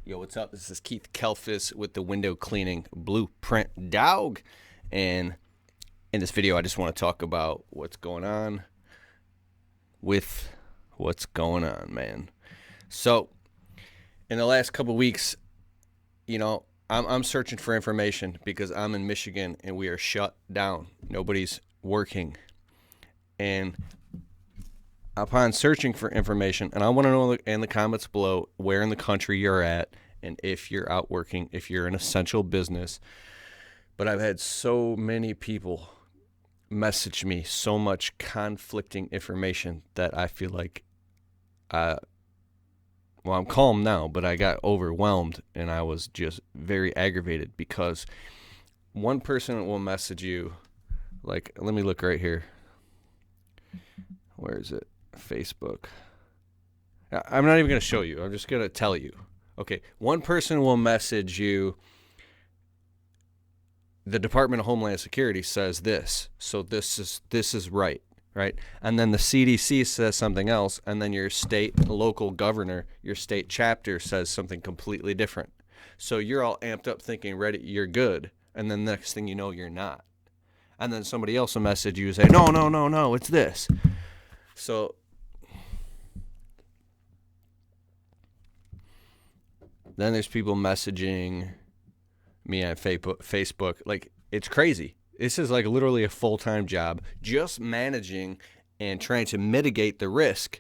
Yo, what's up? This is Keith Kelfis with the Window Cleaning Blueprint Dog. And in this video, I just want to talk about what's going on, man. So, in the last couple of weeks, I'm searching for information because I'm in Michigan and we are shut down. Nobody's working. And upon searching for information, and I want to know in the comments below where in the country you're at and if you're out working, if you're an essential business. But I've had so many people message me so much conflicting information that I feel like, I'm calm now, but I got overwhelmed and I was just very aggravated because one person will message you, like, let me look right here. Where is it? Facebook. I'm not even going to show you. I'm just going to tell you. Okay, one person will message you, the Department of Homeland Security says this, so this is right? And then the CDC says something else, and then your state local governor, your state chapter says something completely different. So you're all amped up thinking, ready, you're good, and then next thing you know, you're not. And then somebody else will message you and say, no, it's this. So then there's people messaging me on Facebook. Like, it's crazy. This is like literally a full-time job, just managing and trying to mitigate the risk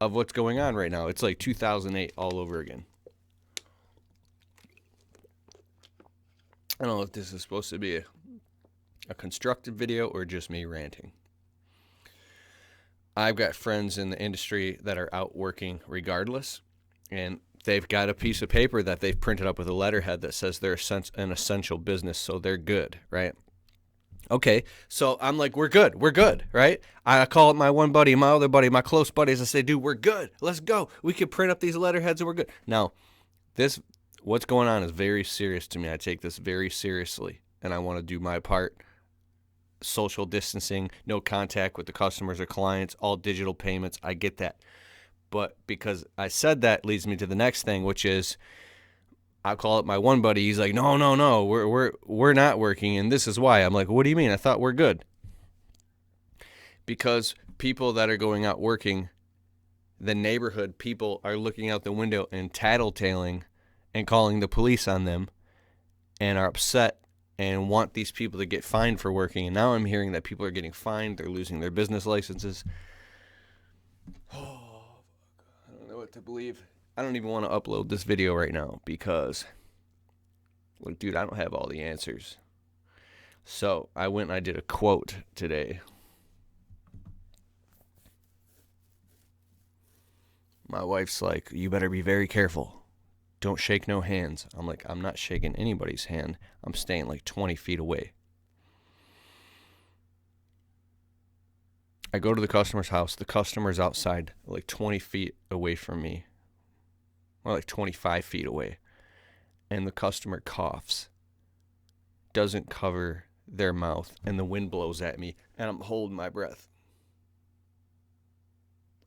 of what's going on right now. It's like 2008 all over again. I don't know if this is supposed to be a constructive video or just me ranting. I've got friends in the industry that are out working regardless, and they've got a piece of paper that they've printed up with a letterhead that says they're an essential business, so they're good, right? Okay, so I'm like, we're good, right? I call up my one buddy, my other buddy, my close buddies. I say, dude, we're good. Let's go. We can print up these letterheads and we're good. Now, what's going on is very serious to me. I take this very seriously, and I want to do my part. Social distancing, no contact with the customers or clients, all digital payments. I get that. But because I said that leads me to the next thing, which is I call up my one buddy. He's like, no, we're not working, and this is why. I'm like, what do you mean? I thought we're good. Because people that are going out working, the neighborhood people are looking out the window and tattletaling and calling the police on them and are upset and want these people to get fined for working. And now I'm hearing that people are getting fined. They're losing their business licenses. Oh, I don't know what to believe. I don't even want to upload this video right now because, like, dude, I don't have all the answers. So I went and I did a quote today. My wife's like, you better be very careful. Don't shake no hands. I'm like, I'm not shaking anybody's hand. I'm staying like 20 feet away. I go to the customer's house. The customer's outside like 20 feet away from me. Or like 25 feet away. And the customer coughs. Doesn't cover their mouth. And the wind blows at me. And I'm holding my breath.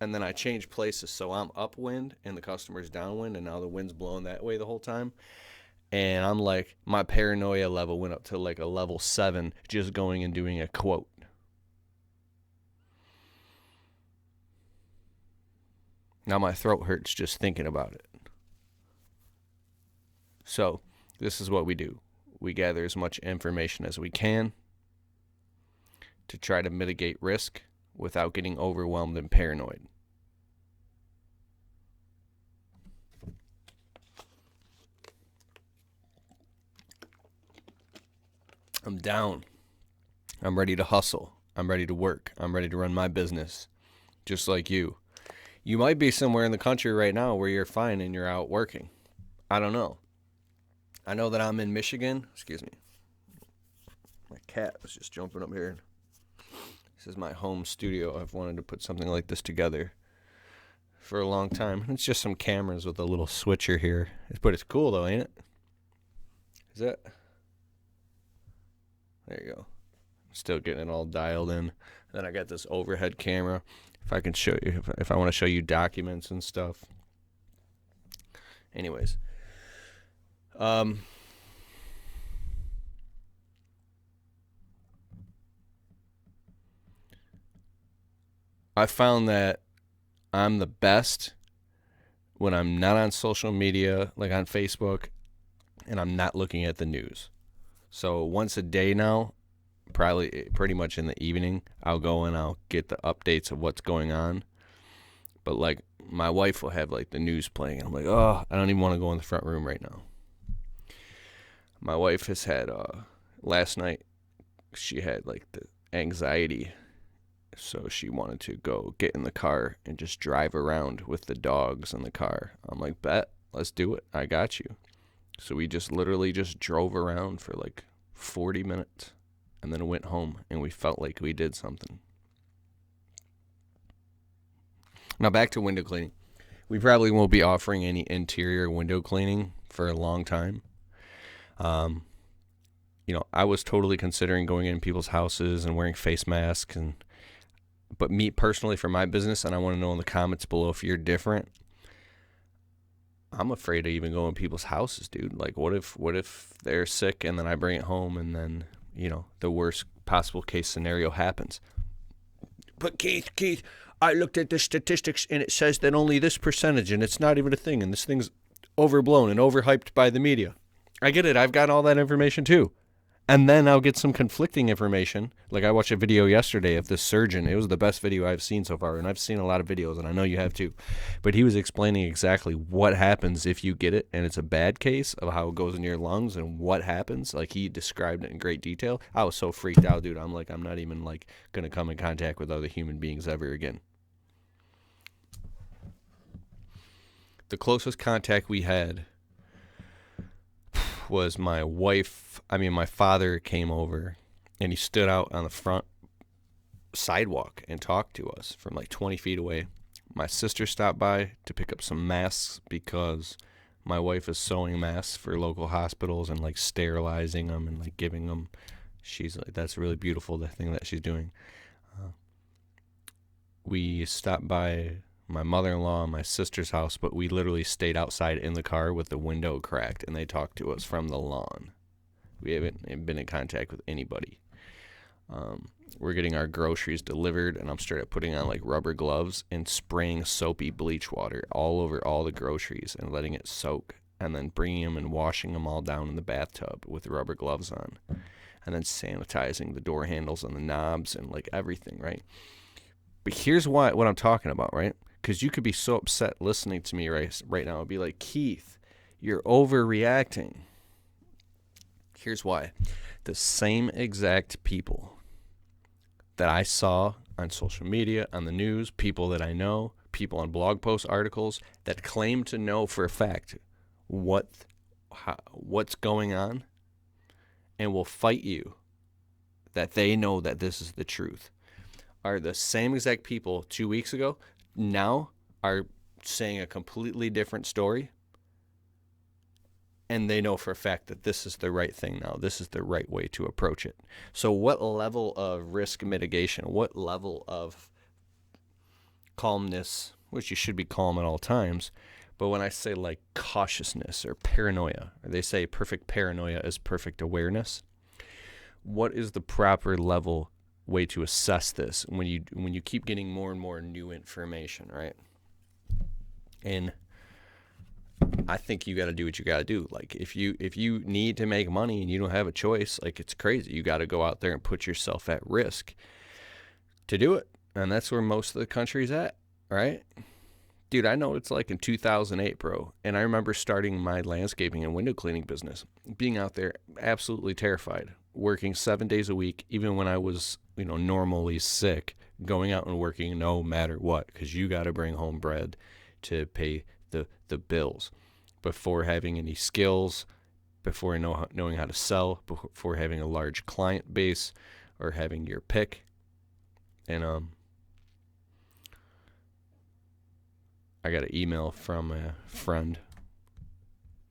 And then I change places, so I'm upwind and the customer's downwind, and now the wind's blowing that way the whole time. And I'm like, my paranoia level went up to like a level 7 just going and doing a quote. Now my throat hurts just thinking about it. So this is what we do. We gather as much information as we can to try to mitigate risk without getting overwhelmed and paranoid. I'm down. I'm ready to hustle. I'm ready to work. I'm ready to run my business, just like you. You might be somewhere in the country right now where you're fine and you're out working. I don't know. I know that I'm in Michigan. Excuse me. My cat was just jumping up here. This is my home studio. I've wanted to put something like this together for a long time. It's just some cameras with a little switcher here. But it's cool though, ain't it? Is that? There you go. Still getting it all dialed in. Then I got this overhead camera. If I can show you, if I want to show you documents and stuff. Anyways, Um, I found that I'm the best when I'm not on social media, like on Facebook, and I'm not looking at the news. So once a day now, probably pretty much in the evening, I'll go and I'll get the updates of what's going on. But like my wife will have like the news playing, and I'm like, oh, I don't even want to go in the front room right now. My wife has had last night. She had like the anxiety, so she wanted to go get in the car and just drive around with the dogs in the car. I'm like, bet, let's do it. I got you. So we just literally just drove around for like 40 minutes and then went home, and we felt like we did something. Now back to window cleaning. We probably won't be offering any interior window cleaning for a long time. I was totally considering going in people's houses and wearing face masks, but me personally, for my business, and I want to know in the comments below if you're different. I'm afraid to even go in people's houses, dude. Like, what if they're sick and then I bring it home, and then the worst possible case scenario happens. But Keith, I looked at the statistics and it says that only this percentage, and it's not even a thing, and this thing's overblown and overhyped by the media. I get it. I've got all that information too. And then I'll get some conflicting information. Like I watched a video yesterday of this surgeon. It was the best video I've seen so far, and I've seen a lot of videos, and I know you have too. But he was explaining exactly what happens if you get it, and it's a bad case of how it goes in your lungs and what happens. Like he described it in great detail. I was so freaked out, dude. I'm like, I'm not even like going to come in contact with other human beings ever again. The closest contact we had was my father came over, and he stood out on the front sidewalk and talked to us from like 20 feet away. My sister stopped by to pick up some masks because my wife is sewing masks for local hospitals and like sterilizing them and like giving them. She's like, that's really beautiful, the thing that she's doing. We stopped by my mother-in-law and my sister's house, but we literally stayed outside in the car with the window cracked, and they talked to us from the lawn. We haven't been in contact with anybody. We're getting our groceries delivered, and I'm straight up putting on like rubber gloves and spraying soapy bleach water all over all the groceries and letting it soak, and then bringing them and washing them all down in the bathtub with rubber gloves on, and then sanitizing the door handles and the knobs and like everything, right? But here's what I'm talking about, right? Because you could be so upset listening to me right now. It'd be like, Keith, you're overreacting. Here's why. The same exact people that I saw on social media, on the news, people that I know, people on blog post articles that claim to know for a fact what's going on and will fight you that they know that this is the truth are the same exact people 2 weeks ago now are saying a completely different story, and they know for a fact that this is the right thing now. This is the right way to approach it. So what level of risk mitigation, what level of calmness, which you should be calm at all times, but when I say like cautiousness or paranoia, or they say perfect paranoia is perfect awareness, what is the proper level way to assess this when you keep getting more and more new information, right? And I think you got to do what you got to do. Like if you need to make money and you don't have a choice, like it's crazy. You got to go out there and put yourself at risk to do it. And that's where most of the country's at, right? Dude, I know it's like in 2008, bro. And I remember starting my landscaping and window cleaning business, being out there absolutely terrified, working 7 days a week, even when I was, normally sick, going out and working no matter what, because you got to bring home bread to pay the bills before having any skills, before knowing how to sell, before having a large client base or having your pick. And I got an email from a friend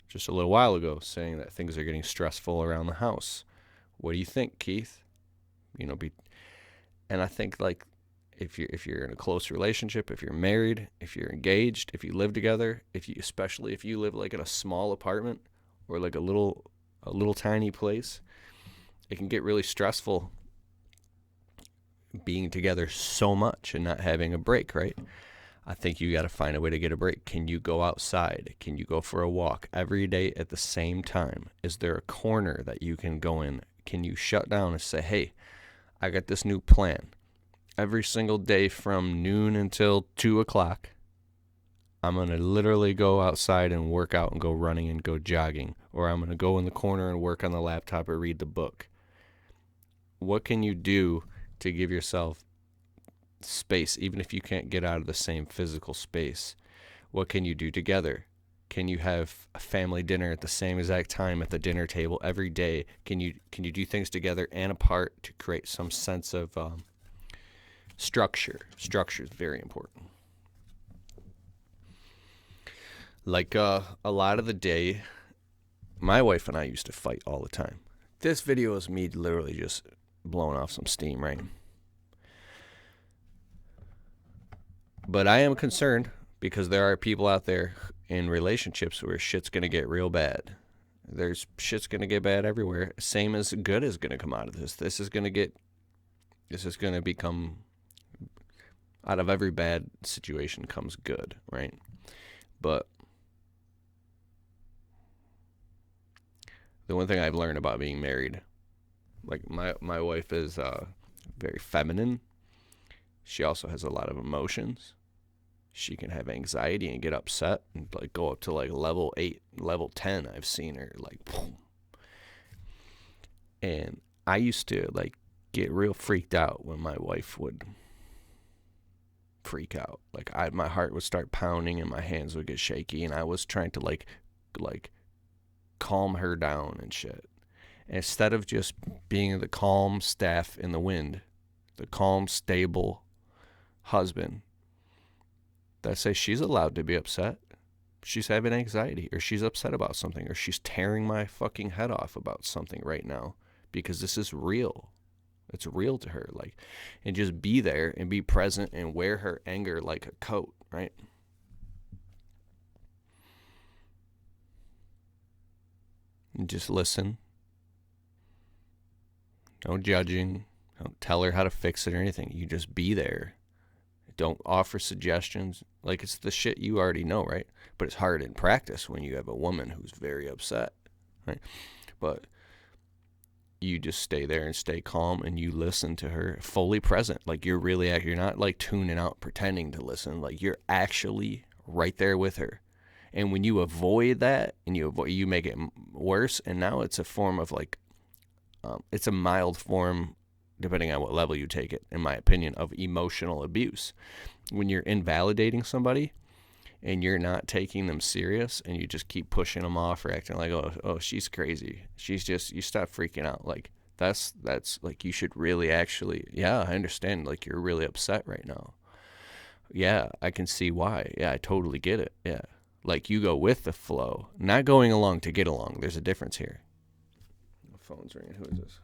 just a little while ago saying that things are getting stressful around the house. What do you think, Keith? And I think like if you're in a close relationship, if you're married, if you're engaged, if you live together, especially if you live like in a small apartment, or like a little tiny place, it can get really stressful being together so much and not having a break, right? I think you got to find a way to get a break. Can you go outside? Can you go for a walk every day at the same time? Is there a corner that you can go in? Can you shut down and say, hey, I got this new plan. Every single day from noon until 2 o'clock, I'm going to literally go outside and work out and go running and go jogging. Or I'm going to go in the corner and work on the laptop or read the book. What can you do to give yourself space, even if you can't get out of the same physical space? What can you do together? Can you have a family dinner at the same exact time at the dinner table every day? Can you do things together and apart to create some sense of structure? Structure is very important. Like a lot of the day, my wife and I used to fight all the time. This video is me literally just blowing off some steam, right? But I am concerned because there are people out there in relationships where shit's going to get real bad. There's shit's going to get bad everywhere. Same as good is going to come out of this. This is going to become, out of every bad situation comes good, right? But the one thing I've learned about being married, like my wife is very feminine. She also has a lot of emotions. She can have anxiety and get upset and like go up to like level 8, level 10. I've seen her like boom. And I used to like get real freaked out when my wife would freak out. Like my heart would start pounding and my hands would get shaky, and I was trying to like calm her down and shit. And instead of just being the calm staff in the wind, the calm, stable husband, that say she's allowed to be upset. She's having anxiety, or she's upset about something, or she's tearing my fucking head off about something right now because this is real. It's real to her. Like, and just be there and be present and wear her anger like a coat, right? And just listen. No judging. Don't tell her how to fix it or anything. You just be there. Don't offer suggestions. Like, it's the shit you already know, right? But it's hard in practice when you have a woman who's very upset, right? But you just stay there and stay calm, and you listen to her, fully present. Like, you're not like tuning out, pretending to listen. Like, you're actually right there with her. And when you avoid that, and you make it worse, and now it's a form of like, it's a mild form, depending on what level you take it, in my opinion, of emotional abuse. When you're invalidating somebody and you're not taking them serious, and you just keep pushing them off or acting like, oh, she's crazy. You stop freaking out. Like, that's like, you should really actually, yeah, I understand. Like, you're really upset right now. Yeah, I can see why. Yeah, I totally get it. Yeah. Like, you go with the flow, not going along to get along. There's a difference here. The phone's ringing. Who is this?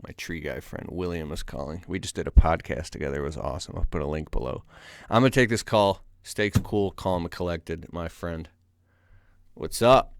My tree guy friend William is calling. We just did a podcast together. It was awesome. I'll put a link below. I'm going to take this call. Stay cool, calm, and collected, my friend. What's up?